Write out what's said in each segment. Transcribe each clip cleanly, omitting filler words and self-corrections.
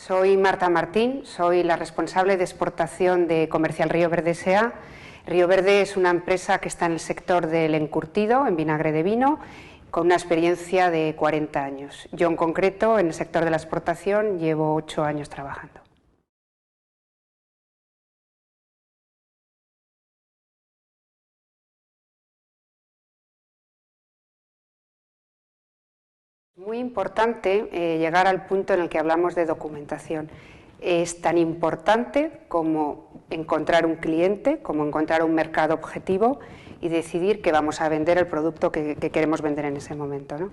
Soy Marta Martín, soy la responsable de exportación de Comercial Río Verde S.A. Río Verde es una empresa que está en el sector del encurtido, en vinagre de vino, con una experiencia de 40 años. Yo, en concreto, en el sector de la exportación, llevo 8 años trabajando. Muy importante llegar al punto en el que hablamos de documentación. Es tan importante como encontrar un cliente, como encontrar un mercado objetivo y decidir que vamos a vender el producto que queremos vender en ese momento, ¿no?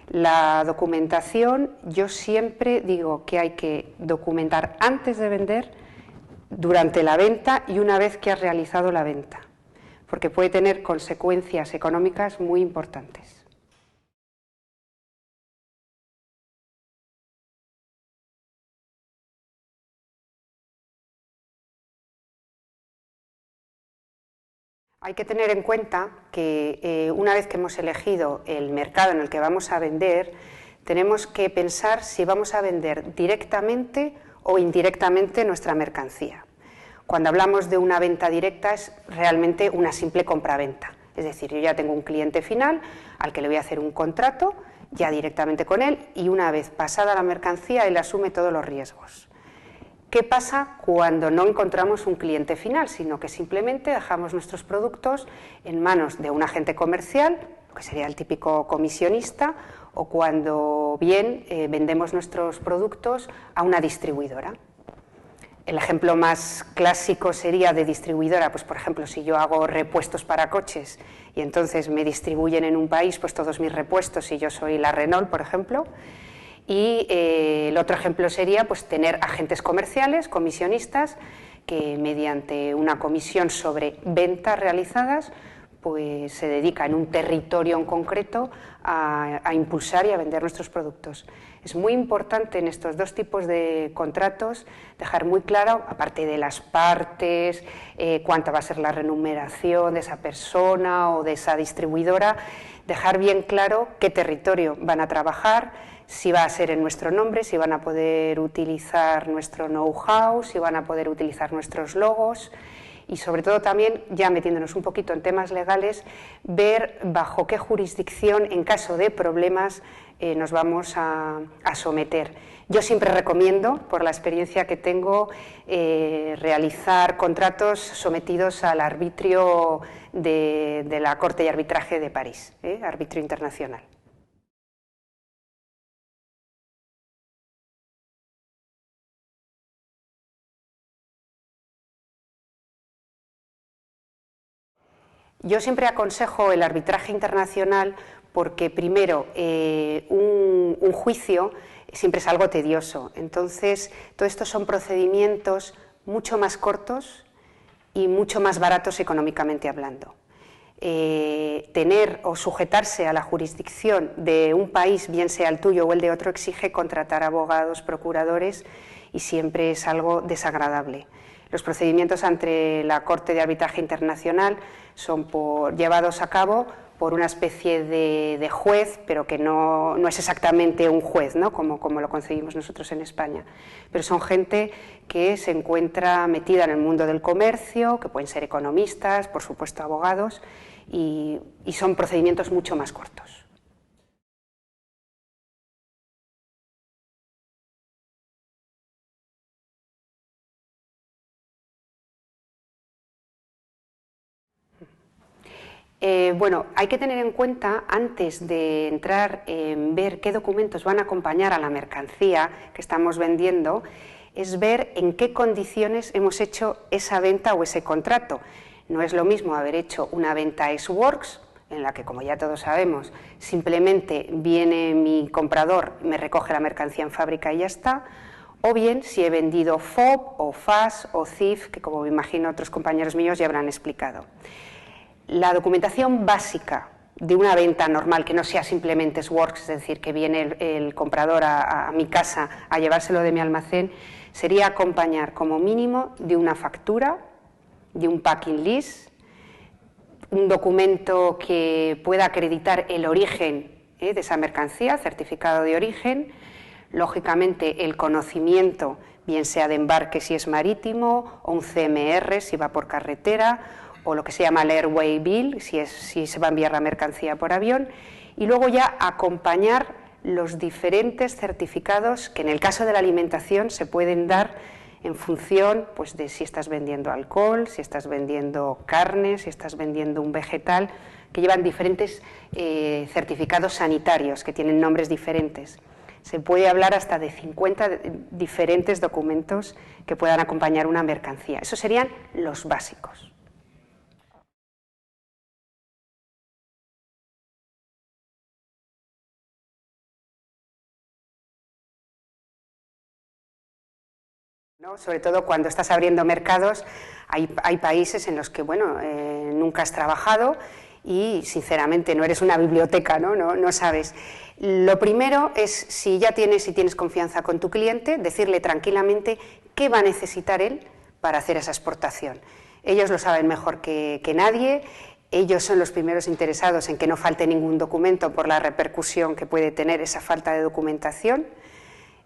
La documentación, yo siempre digo que hay que documentar antes de vender, durante la venta y una vez que has realizado la venta, porque puede tener consecuencias económicas muy importantes. Hay que tener en cuenta que una vez que hemos elegido el mercado en el que vamos a vender, tenemos que pensar si vamos a vender directamente o indirectamente nuestra mercancía. Cuando hablamos de una venta directa es realmente una simple compraventa, es decir, yo ya tengo un cliente final al que le voy a hacer un contrato ya directamente con él y una vez pasada la mercancía él asume todos los riesgos. ¿Qué pasa cuando no encontramos un cliente final, sino que simplemente dejamos nuestros productos en manos de un agente comercial, que sería el típico comisionista, o cuando bien vendemos nuestros productos a una distribuidora? El ejemplo más clásico sería de distribuidora, pues por ejemplo, si yo hago repuestos para coches y entonces me distribuyen en un país pues todos mis repuestos, si yo soy la Renault, por ejemplo. Y el otro ejemplo sería pues, tener agentes comerciales, comisionistas, que mediante una comisión sobre ventas realizadas pues, se dedica en un territorio en concreto a impulsar y a vender nuestros productos. Es muy importante en estos dos tipos de contratos dejar muy claro, aparte de las partes, cuánta va a ser la remuneración de esa persona o de esa distribuidora, dejar bien claro qué territorio van a trabajar, si va a ser en nuestro nombre, si van a poder utilizar nuestro know-how, si van a poder utilizar nuestros logos y sobre todo también, ya metiéndonos un poquito en temas legales, ver bajo qué jurisdicción, en caso de problemas, nos vamos a someter. Yo siempre recomiendo, por la experiencia que tengo, realizar contratos sometidos al arbitrio de la Corte de Arbitraje de París, arbitrio internacional. Yo siempre aconsejo el arbitraje internacional porque, primero, un juicio siempre es algo tedioso. Entonces, todo esto son procedimientos mucho más cortos y mucho más baratos económicamente hablando. Tener o sujetarse a la jurisdicción de un país, bien sea el tuyo o el de otro, exige contratar abogados, procuradores y siempre es algo desagradable. Los procedimientos ante la Corte de Arbitraje Internacional son llevados a cabo por una especie de juez, pero que no es exactamente un juez, ¿no? como lo concebimos nosotros en España. Pero son gente que se encuentra metida en el mundo del comercio, que pueden ser economistas, por supuesto abogados, y son procedimientos mucho más cortos. Bueno, hay que tener en cuenta, antes de entrar en ver qué documentos van a acompañar a la mercancía que estamos vendiendo, es ver en qué condiciones hemos hecho esa venta o ese contrato. No es lo mismo haber hecho una venta ex-works, en la que, como ya todos sabemos, simplemente viene mi comprador, me recoge la mercancía en fábrica y ya está, o bien si he vendido FOB o FAS o CIF, que como me imagino otros compañeros míos ya habrán explicado. La documentación básica de una venta normal, que no sea simplemente ex-works, es decir, que viene el comprador a mi casa a llevárselo de mi almacén, sería acompañar como mínimo de una factura, de un packing list, un documento que pueda acreditar el origen de esa mercancía, certificado de origen, Lógicamente, el conocimiento, bien sea de embarque si es marítimo, o un CMR si va por carretera, o lo que se llama el Airway Bill si se va a enviar la mercancía por avión, y luego ya acompañar los diferentes certificados que en el caso de la alimentación se pueden dar en función pues, de si estás vendiendo alcohol, si estás vendiendo carne, si estás vendiendo un vegetal, que llevan diferentes certificados sanitarios que tienen nombres diferentes. Se puede hablar hasta de 50 diferentes documentos que puedan acompañar una mercancía. Esos serían los básicos. ¿No? Sobre todo cuando estás abriendo mercados, hay países en los que bueno, nunca has trabajado y sinceramente no eres una biblioteca, no sabes. Lo primero es, si tienes confianza con tu cliente, decirle tranquilamente qué va a necesitar él para hacer esa exportación. Ellos lo saben mejor que nadie, ellos son los primeros interesados en que no falte ningún documento por la repercusión que puede tener esa falta de documentación.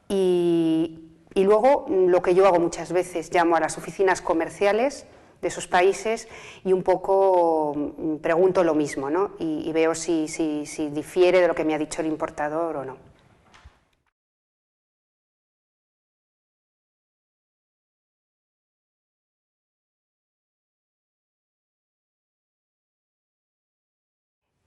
Y luego, lo que yo hago muchas veces, llamo a las oficinas comerciales de esos países y un poco pregunto lo mismo, ¿no? Y veo si difiere de lo que me ha dicho el importador o no.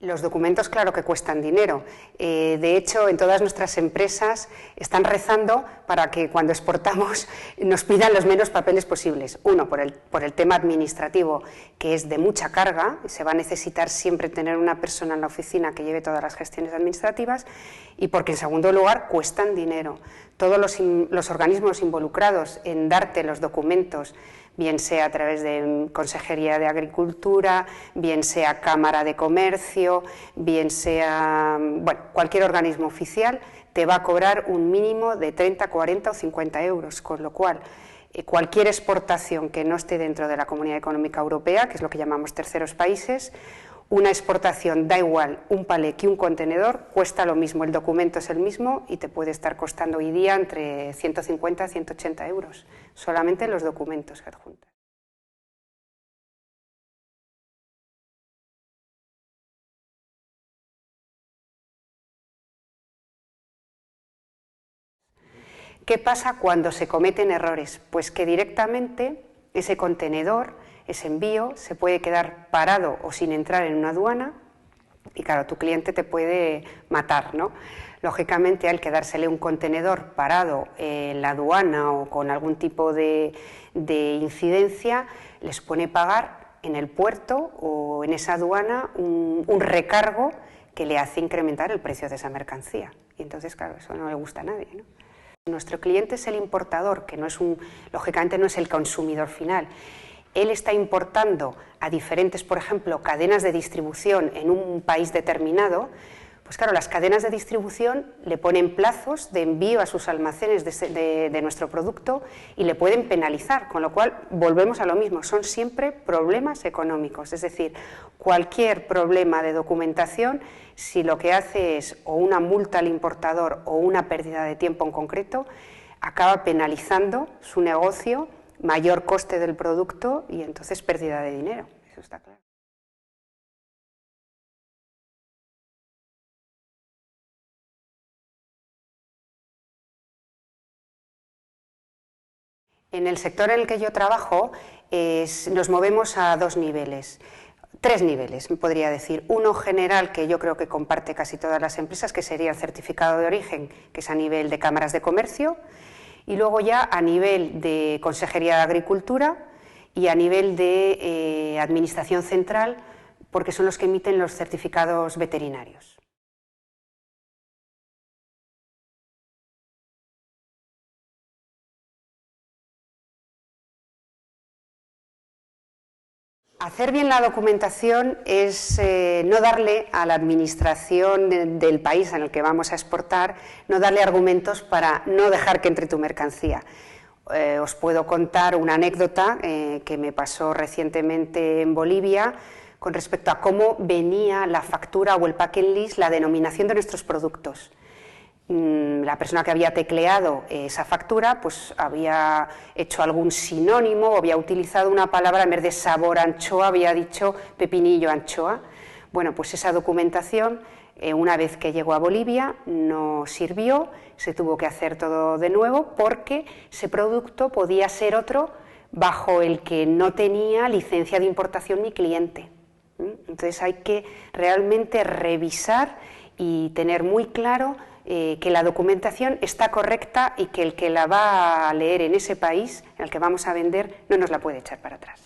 Los documentos, claro que cuestan dinero. De hecho, en todas nuestras empresas están rezando para que cuando exportamos nos pidan los menos papeles posibles. Uno, por el tema administrativo, que es de mucha carga, se va a necesitar siempre tener una persona en la oficina que lleve todas las gestiones administrativas, y porque, en segundo lugar, cuestan dinero. Todos los organismos involucrados en darte los documentos, bien sea a través de Consejería de Agricultura, bien sea Cámara de Comercio, bien sea cualquier organismo oficial, te va a cobrar un mínimo de 30, 40 o 50 euros, con lo cual cualquier exportación que no esté dentro de la Comunidad Económica Europea, que es lo que llamamos terceros países, una exportación, da igual un palé que un contenedor, cuesta lo mismo, el documento es el mismo y te puede estar costando hoy día entre 150 y 180 euros, solamente los documentos que adjuntas. ¿Qué pasa cuando se cometen errores? Pues que directamente ese contenedor, ese envío, se puede quedar parado o sin entrar en una aduana y claro, tu cliente te puede matar, ¿no? Lógicamente, al quedársele un contenedor parado en la aduana o con algún tipo de incidencia, les pone pagar en el puerto o en esa aduana un recargo que le hace incrementar el precio de esa mercancía. Y entonces, claro, eso no le gusta a nadie, ¿no? Nuestro cliente es el importador, que lógicamente no es el consumidor final. Él está importando a diferentes, por ejemplo, cadenas de distribución en un país determinado, pues claro, las cadenas de distribución le ponen plazos de envío a sus almacenes de nuestro producto y le pueden penalizar, con lo cual volvemos a lo mismo, son siempre problemas económicos, es decir, cualquier problema de documentación, si lo que hace es o una multa al importador o una pérdida de tiempo en concreto, acaba penalizando su negocio, mayor coste del producto y entonces pérdida de dinero, eso está claro. En el sector en el que yo trabajo nos movemos a dos niveles, tres niveles, podría decir. Uno general, que yo creo que comparte casi todas las empresas, que sería el certificado de origen, que es a nivel de cámaras de comercio, y luego ya a nivel de Consejería de Agricultura y a nivel de Administración Central, porque son los que emiten los certificados veterinarios. Hacer bien la documentación es no darle a la administración del país en el que vamos a exportar, no darle argumentos para no dejar que entre tu mercancía. Os puedo contar una anécdota que me pasó recientemente en Bolivia con respecto a cómo venía la factura o el packing list, la denominación de nuestros productos. la persona que había tecleado esa factura pues había hecho algún sinónimo o había utilizado una palabra, en vez de sabor anchoa había dicho pepinillo anchoa. Bueno, pues esa documentación, una vez que llegó a Bolivia, no sirvió, se tuvo que hacer todo de nuevo porque ese producto podía ser otro bajo el que no tenía licencia de importación mi cliente. Entonces hay que realmente revisar y tener muy claro que la documentación está correcta y que el que la va a leer en ese país en el que vamos a vender no nos la puede echar para atrás.